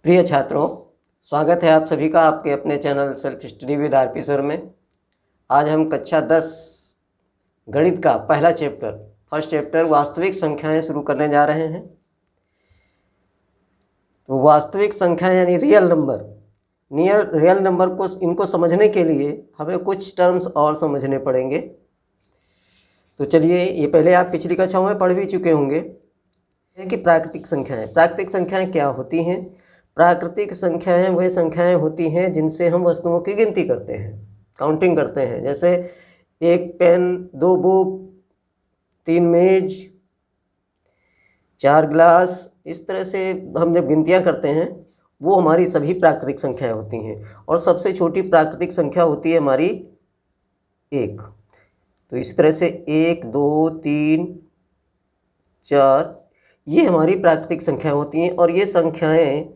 प्रिय छात्रों, स्वागत है आप सभी का आपके अपने channel self study with RP sir में। आज हम कक्षा 10 गणित का पहला फर्स्ट चैप्टर वास्तविक संख्याएं शुरू करने जा रहे हैं। तो वास्तविक संख्याएं यानी रियल नंबर को इनको समझने के लिए हमें कुछ टर्म्स और समझने पड़ेंगे। तो चलिए, ये पहले आप पिछली कक्षाओं में पढ़ भी चुके होंगे कि प्राकृतिक संख्याएं क्या होती हैं। प्राकृतिक संख्याएं वह संख्याएं होती हैं जिनसे हम वस्तुओं की गिनती करते हैं, काउंटिंग करते हैं। जैसे एक पेन, 2 बुक, 3 मेज, 4 ग्लास, इस तरह से हम जब गिनतियां करते हैं वो हमारी सभी प्राकृतिक संख्याएं होती हैं। और सबसे छोटी प्राकृतिक संख्या होती है हमारी 1। तो इस तरह से 1, 2, 3, 4 ये हमारी प्राकृतिक संख्याएं होती हैं। और ये संख्याएं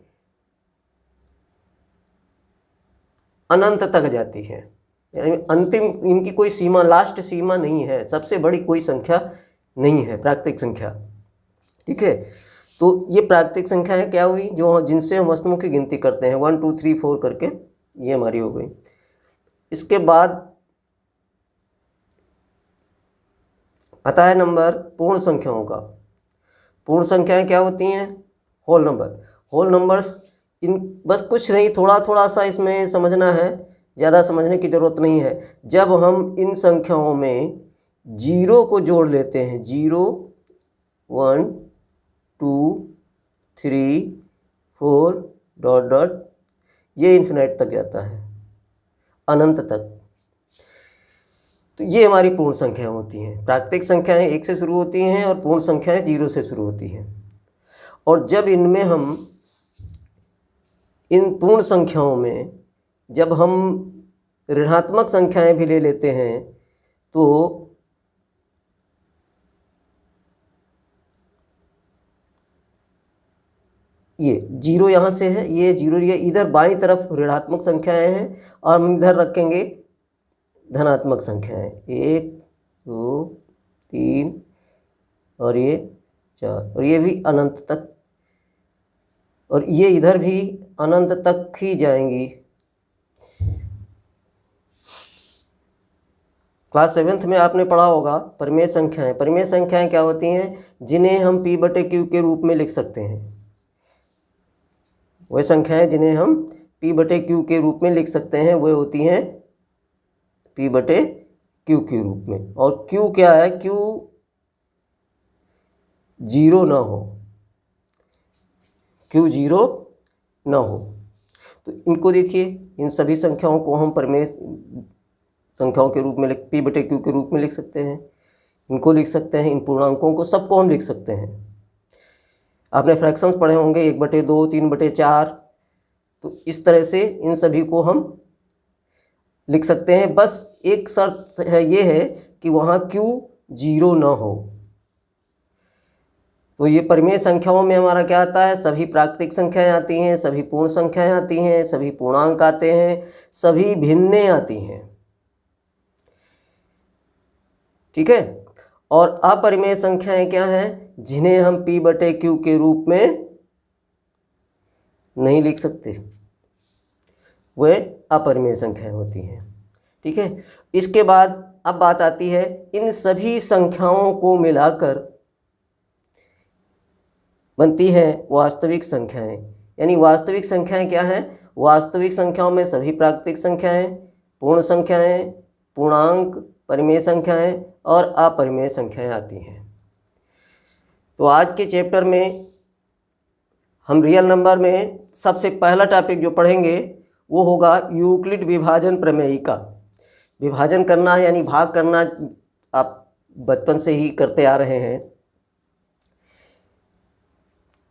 अनंत तक जाती है, यानी अंतिम इनकी कोई सीमा, लास्ट सीमा नहीं है, सबसे बड़ी कोई संख्या नहीं है प्राकृतिक संख्या। ठीक है, तो ये प्राकृतिक संख्याएं क्या हुई, जो जिनसे हम वस्तुओं की गिनती करते हैं 1 2 3 4 करके, ये हमारी हो गई। इसके बाद आता है नंबर पूर्ण संख्याओं का। पूर्ण संख्याएं क्या होती हैं? Whole numbers. इन बस कुछ नहीं, थोड़ा सा इसमें समझना है, ज़्यादा समझने की ज़रूरत नहीं है। जब हम इन संख्याओं में 0 को जोड़ लेते हैं, 0 1 2 3 4 डॉट डॉट, ये इन्फिनाइट तक जाता है, अनंत तक। तो ये हमारी पूर्ण संख्याएं होती हैं। प्राकृतिक संख्याएं 1 से शुरू होती हैं और पूर्ण संख्याएं 0 से शुरू होती हैं। और जब इनमें हम इन पूर्ण संख्याओं में जब हम ऋणात्मक संख्याएं भी ले लेते हैं तो ये 0 यहाँ से है, ये 0, ये इधर बाईं तरफ ऋणात्मक संख्याएं हैं और हम इधर रखेंगे धनात्मक संख्याएं, 1 2 3 और ये 4, और ये भी अनंत तक, और ये इधर भी अनंत तक ही जाएंगी। क्लास 7th में आपने पढ़ा होगा परिमेय संख्याएं। परिमेय संख्याएं क्या होती हैं? जिन्हें हम P/Q के रूप में लिख सकते हैं। वह संख्याएं जिन्हें हम P/Q के रूप में लिख सकते हैं वह होती हैं P/Q के रूप में। और Q क्या है? Q 0 ना हो, Q 0 ना हो। तो इनको देखिए, इन सभी संख्याओं को हम परिमेय संख्याओं के रूप में P/Q के रूप में लिख सकते हैं। इनको लिख सकते हैं, इन पूर्णांकों को सबको हम लिख सकते हैं। आपने फ्रैक्शंस पढ़े होंगे, 1/2, 3/4। तो इस तरह से इन सभी को हम लिख सकते हैं। बस एक शर्त है, ये है कि वहाँ Q 0 ना हो। तो ये परिमेय संख्याओं में हमारा क्या आता है? सभी प्राकृतिक संख्याएं आती हैं, सभी पूर्ण संख्याएं आती हैं, सभी पूर्णांक आते हैं, सभी भिन्नें आती हैं। ठीक है। और अपरिमेय संख्याएं क्या हैं? जिन्हें हम P/Q के रूप में नहीं लिख सकते, वे अपरिमेय संख्याएं होती हैं। ठीक है। इसके बाद अब बात आती है इन सभी संख्याओं को मिलाकर बनती है वास्तविक संख्याएं। यानी वास्तविक संख्याएं क्या हैं? वास्तविक संख्याओं में सभी प्राकृतिक संख्याएं, पूर्ण संख्याएं, पूर्णांक, परिमेय संख्याएं और अपरिमेय संख्याएं आती हैं। तो आज के चैप्टर में हम रियल नंबर में सबसे पहला टॉपिक जो पढ़ेंगे वो होगा यूक्लिड विभाजन प्रमेय का। विभाजन करना यानी भाग करना आप बचपन से ही करते आ रहे हैं।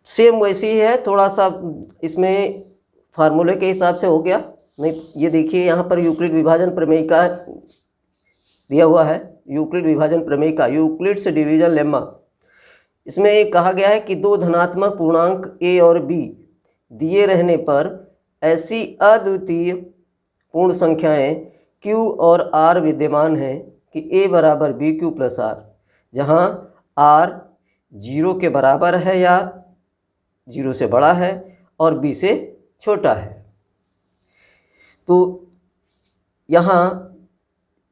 सेम वैसी ही है, थोड़ा सा इसमें फार्मूले के हिसाब से हो गया। नहीं, ये देखिए यहाँ पर यूक्लिड विभाजन प्रमेय का दिया हुआ है। यूक्लिड विभाजन प्रमेय का, यूक्लिड्स डिवीजन लेम्मा। इसमें एक कहा गया है कि 2 धनात्मक पूर्णांक A और B दिए रहने पर ऐसी अद्वितीय पूर्ण संख्याएं Q और R विद्यमान हैं कि A बराबर BQ + R, जहाँ R 0 के बराबर है या 0 से बड़ा है और b से छोटा है। तो यहाँ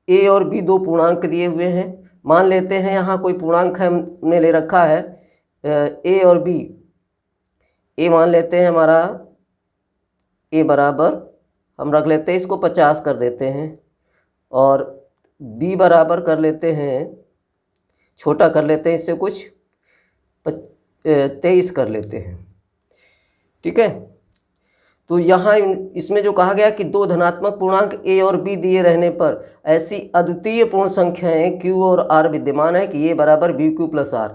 a और b दो पूर्णांक दिए हुए हैं। मान लेते हैं यहाँ कोई पूर्णांक हमने ले रखा है a और b। a मान लेते हैं हमारा a बराबर, हम रख लेते हैं इसको 50 कर देते हैं, और b बराबर कर लेते हैं, छोटा कर लेते हैं इससे कुछ 23 कर लेते हैं। ठीक है। तो यहाँ इसमें जो कहा गया कि दो धनात्मक पूर्णांक a और b दिए रहने पर ऐसी अद्वितीय पूर्ण संख्याएं q और r विद्यमान है कि a बराबर bq प्लस r।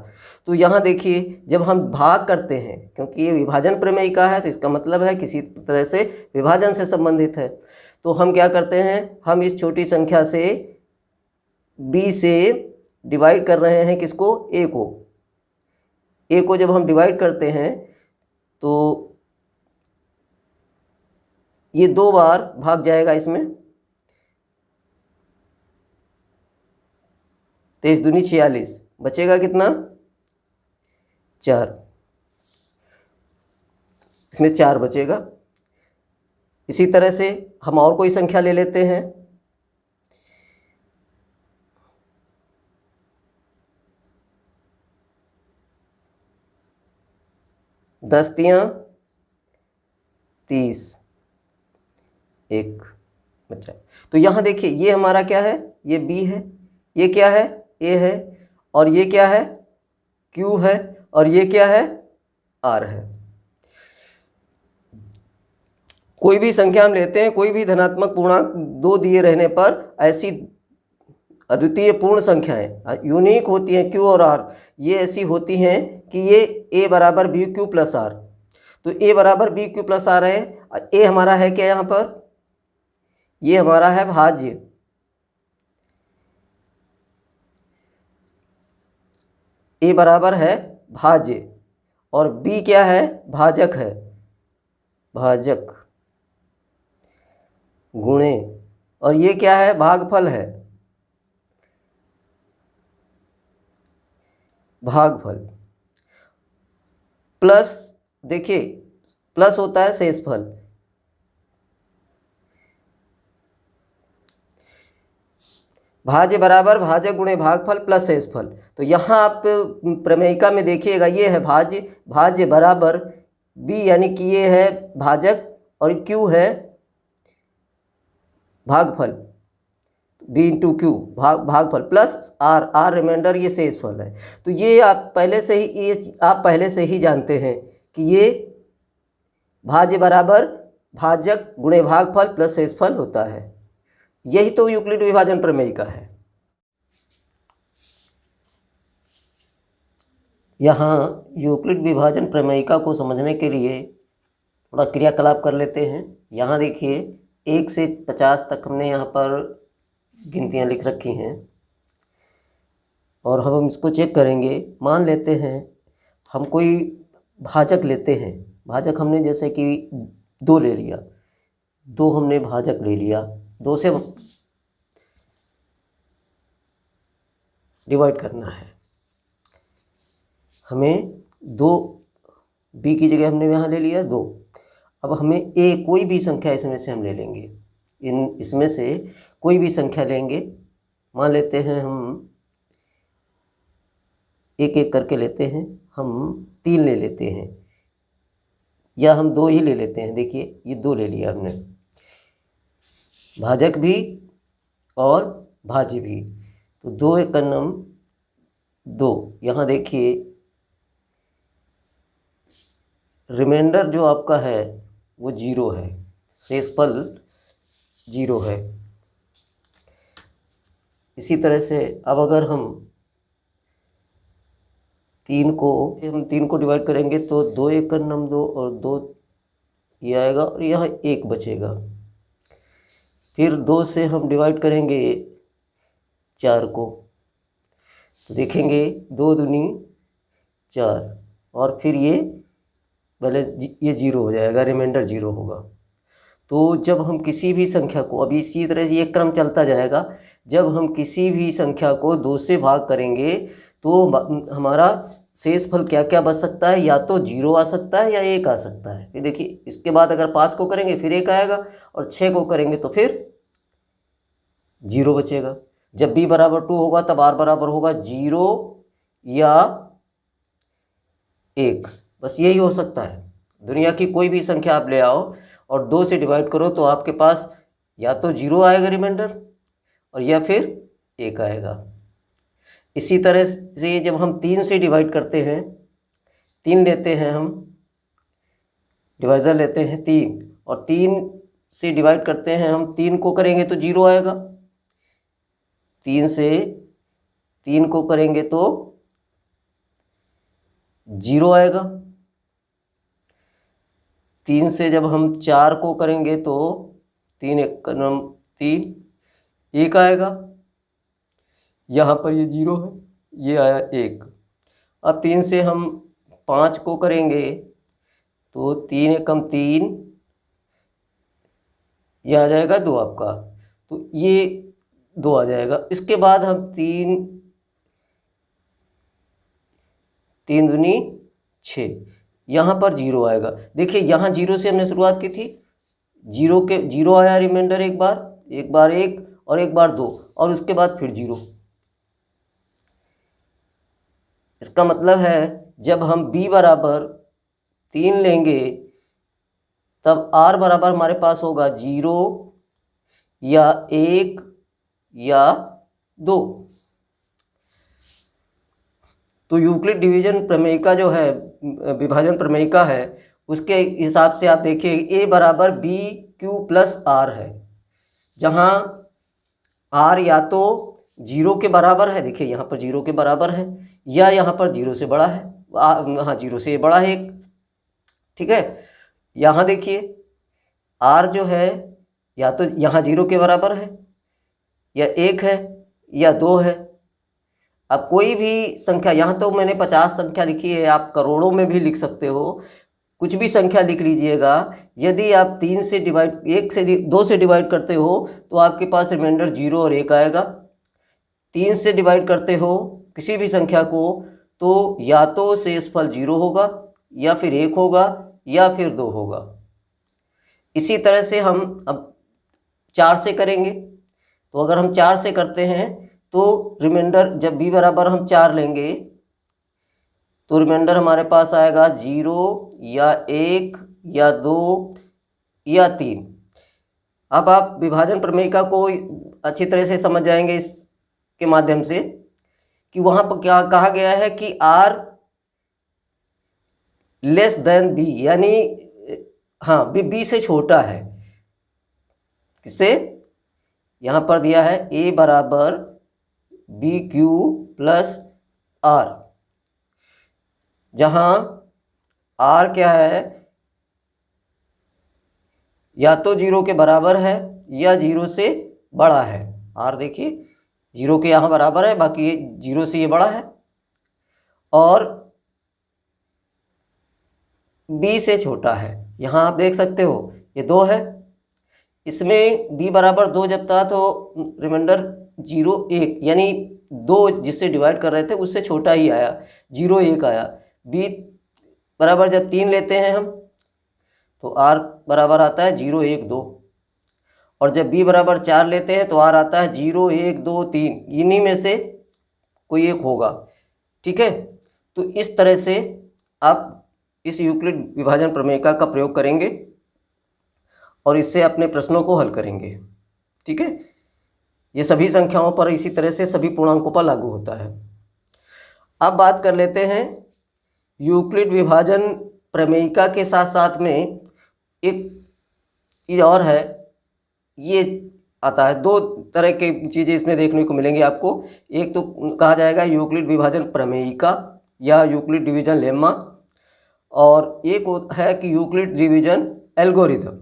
तो यहाँ देखिए जब हम भाग करते हैं, क्योंकि ये विभाजन प्रमेयिका है तो इसका मतलब है किसी तरह से विभाजन से संबंधित है, तो हम क्या करते हैं, हम इस छोटी संख्या से b से डिवाइड कर रहे हैं किसको, a को जब हम डिवाइड करते हैं तो ये 2 बार भाग जाएगा इसमें, 23 दूनी 46, बचेगा कितना 4, इसमें 4 बचेगा। इसी तरह से हम और कोई संख्या ले लेते हैं, 10 तियां 30, 1 बचा। तो यहाँ देखिए ये हमारा क्या है, ये b है, ये क्या है a है, और ये क्या है q है, और ये क्या है r है। कोई भी संख्या हम लेते हैं, कोई भी धनात्मक पूर्णांक 2 दिए रहने पर ऐसी अद्वितीय पूर्ण संख्याएं यूनिक होती हैं q और r, ये ऐसी होती हैं कि ये a बराबर बी क्यू प्लस आर। तो a बराबर बी क्यू प्लस आर है, a हमारा है क्या यहाँ पर, ये हमारा है भाज्य, a बराबर है भाज्य, और b क्या है भाजक है, भाजक गुणे, और ये क्या है भागफल है, भागफल, प्लस देखिए प्लस होता है शेषफल, भाज्य बराबर भाजक गुणे भागफल प्लस शेषफल। तो यहाँ आप प्रमेयिका में देखिएगा ये है भाज्य, भाज्य बराबर b यानी कि ये है भाजक और q है भागफल, b इंटू क्यू भागफल प्लस r, r रिमाइंडर ये शेषफल है। तो ये आप पहले से ही जानते हैं कि ये भाज्य बराबर भाजक गुणे भागफल प्लस शेषफल होता है। यही तो यूक्लिड विभाजन प्रमेयिका है। यहाँ यूक्लिड विभाजन प्रमेयिका को समझने के लिए थोड़ा क्रियाकलाप कर लेते हैं। यहाँ देखिए 1 से 50 तक हमने यहाँ पर गिनतियाँ लिख रखी हैं, और हम इसको चेक करेंगे। मान लेते हैं हम कोई भाजक लेते हैं, भाजक हमने जैसे कि 2 ले लिया, 2 हमने भाजक ले लिया, 2 से डिवाइड करना है हमें, 2 b की जगह हमने यहाँ ले लिया 2। अब हमें a कोई भी संख्या इसमें से हम ले लेंगे, इसमें से कोई भी संख्या लेंगे। मान लेते हैं हम एक एक करके लेते हैं, हम 3 ले लेते हैं, या हम 2 ही ले लेते हैं। देखिए ये 2 ले लिया हमने, भाजक भी और भाज्य भी, तो 2 एक नम 2। यहाँ देखिए रिमाइंडर जो आपका है वो 0 है, शेषफल 0 है। इसी तरह से अब अगर हम 3 को डिवाइड करेंगे तो 2 एक नम 2 और 2 ये आएगा, और यहाँ 1 बचेगा। फिर 2 से हम डिवाइड करेंगे 4 को, तो देखेंगे 2 दूनी 4, और फिर ये पहले ये 0 हो जाएगा, रिमाइंडर 0 होगा। तो जब हम किसी भी संख्या को, अभी इसी तरह से ये क्रम चलता जाएगा, जब हम किसी भी संख्या को 2 से भाग करेंगे तो हमारा शेषफल क्या क्या बच सकता है, या तो 0 आ सकता है या 1 आ सकता है। फिर देखिए इसके बाद अगर 5 को करेंगे फिर 1 आएगा, और 6 को करेंगे तो फिर 0 बचेगा। जब b बराबर 2 होगा तब r बराबर होगा 0 या 1, बस यही हो सकता है। दुनिया की कोई भी संख्या आप ले आओ और 2 से डिवाइड करो तो आपके पास या तो 0 आएगा रिमाइंडर, और या फिर 1 आएगा। इसी तरह से जब हम 3 से डिवाइड करते हैं, 3 लेते हैं हम, डिवाइज़र लेते हैं 3, और 3 से डिवाइड करते हैं हम, 3 को करेंगे तो 0 आएगा, 3 से 3 को करेंगे तो 0 आएगा, 3 से जब हम 4 को करेंगे तो 3 एक 3, 1 आएगा, यहाँ पर ये 0 है, ये आया 1। अब 3 से हम 5 को करेंगे तो 3 एकम 3, ये आ जाएगा 2 आपका, तो ये 2 आ जाएगा। इसके बाद हम 3 दूनी 6, यहाँ पर 0 आएगा। देखिए यहाँ 0 से हमने शुरुआत की थी, 0 आया रिमाइंडर, एक बार 1 और एक बार 2, और उसके बाद फिर 0। इसका मतलब है जब हम b बराबर 3 लेंगे तब r बराबर हमारे पास होगा 0 या 1 या 2। तो यूक्लिड डिवीजन प्रमेयिका जो है, विभाजन प्रमेयिका है, उसके हिसाब से आप देखिए a बराबर बी क्यू प्लस आर है, जहाँ r या तो 0 के बराबर है, देखिए यहाँ पर 0 के बराबर है, या यहाँ पर 0 से बड़ा है, हाँ 0 से बड़ा है 1, ठीक है। यहाँ देखिए r जो है या तो यहाँ 0 के बराबर है, या 1 है, या 2 है। अब कोई भी संख्या, यहाँ तो मैंने 50 संख्या लिखी है, आप करोड़ों में भी लिख सकते हो, कुछ भी संख्या लिख लीजिएगा। यदि आप 2 से डिवाइड करते हो तो आपके पास रिमाइंडर 0 और 1 आएगा। 3 से डिवाइड करते हो किसी भी संख्या को तो या तो शेषफल 0 होगा, या फिर 1 होगा, या फिर 2 होगा। इसी तरह से हम अब 4 से करेंगे, तो अगर हम 4 से करते हैं तो रिमाइंडर, जब b बराबर हम 4 लेंगे तो रिमाइंडर हमारे पास आएगा 0 या 1 या 2 या 3। अब आप विभाजन प्रमेयिका को अच्छी तरह से समझ जाएंगे इसके माध्यम से कि वहाँ पर क्या कहा गया है कि r लेस देन b, यानी हाँ b से छोटा है। किससे? यहाँ पर दिया है a बराबर बी क्यू प्लस आर, जहाँ r क्या है, या तो 0 के बराबर है या 0 से बड़ा है। r देखिए 0 के यहाँ बराबर है, बाकी 0 से ये बड़ा है, और b से छोटा है। यहाँ आप देख सकते हो ये 2 है, इसमें b बराबर 2 जब था तो रिमाइंडर 0 1, यानी 2 जिससे डिवाइड कर रहे थे उससे छोटा ही आया, 0 1 आया। b बराबर जब 3 लेते हैं हम तो r बराबर आता है 0 1 2, और जब b बराबर 4 लेते हैं तो r आता है 0 1 2 3, इन्हीं में से कोई एक होगा, ठीक है। तो इस तरह से आप इस यूक्लिड विभाजन प्रमेयिका का प्रयोग करेंगे और इससे अपने प्रश्नों को हल करेंगे, ठीक है। ये सभी संख्याओं पर, इसी तरह से सभी पूर्णांकों पर लागू होता है। अब बात कर लेते हैं यूक्लिड विभाजन प्रमेयिका के साथ साथ में एक चीज़ और है, ये आता है। 2 तरह की चीज़ें इसमें देखने को मिलेंगी आपको। एक तो कहा जाएगा यूक्लिड विभाजन प्रमेयिका या यूक्लिड डिवीजन लेम्मा, और एक है कि यूक्लिड डिवीजन एल्गोरिथम।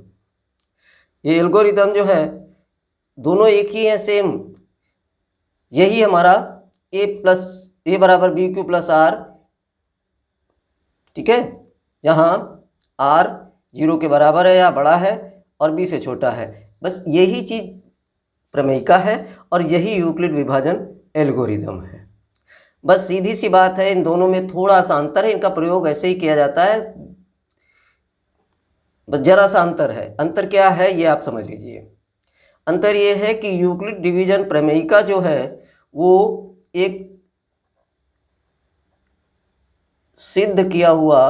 ये एल्गोरिथम जो है दोनों एक ही है, सेम। यही हमारा a बराबर बी क्यू प्लस आर, ठीक है, जहाँ r 0 के बराबर है या बड़ा है और b से छोटा है। बस यही चीज़ प्रमेयिका है और यही यूक्लिड विभाजन एल्गोरिथम है। बस सीधी सी बात है, इन दोनों में थोड़ा सा अंतर है, इनका प्रयोग ऐसे ही किया जाता है, बस जरा सा अंतर है। अंतर क्या है ये आप समझ लीजिए। अंतर ये है कि यूक्लिड डिवीजन प्रमेयिका जो है वो एक सिद्ध किया हुआ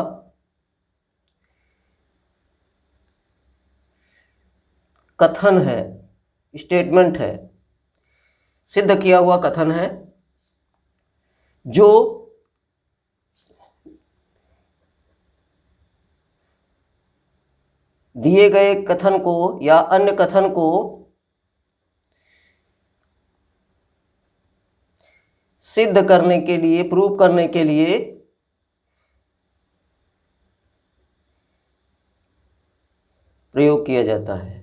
कथन है, स्टेटमेंट है, सिद्ध किया हुआ कथन है, जो दिए गए कथन को या अन्य कथन को सिद्ध करने के लिए, प्रूव करने के लिए प्रयोग किया जाता है।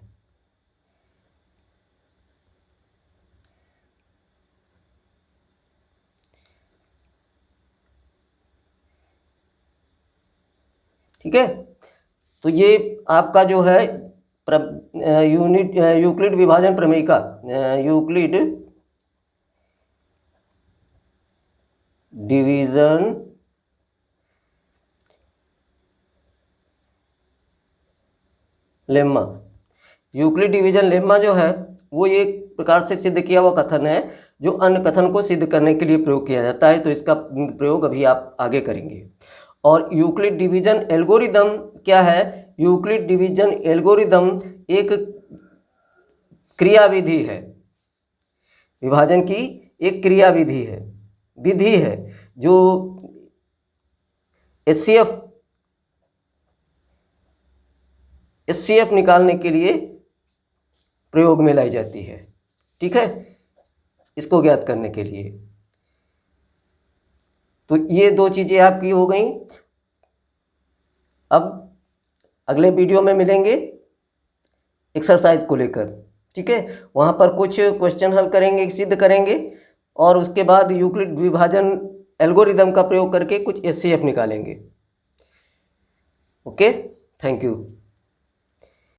ठीक है, तो ये आपका जो है यूक्लिड विभाजन प्रमेयिका, Euclid division lemma, Euclid division lemma जो है वो एक प्रकार से सिद्ध किया हुआ कथन है जो अन्य कथन को सिद्ध करने के लिए प्रयोग किया जाता है। तो इसका प्रयोग अभी आप आगे करेंगे। और यूक्लिड डिवीजन एल्गोरिदम क्या है? यूक्लिड डिवीजन एल्गोरिदम एक क्रियाविधि है, विभाजन की एक क्रियाविधि है, विधि है जो एचसीएफ निकालने के लिए प्रयोग में लाई जाती है। ठीक है, इसको ज्ञात करने के लिए। तो ये दो चीज़ें आपकी हो गई। अब अगले वीडियो में मिलेंगे एक्सरसाइज को लेकर। ठीक है, वहाँ पर कुछ क्वेश्चन हल करेंगे, सिद्ध करेंगे, और उसके बाद यूक्लिड विभाजन एल्गोरिदम का प्रयोग करके कुछ एचसीएफ निकालेंगे। Okay, thank you.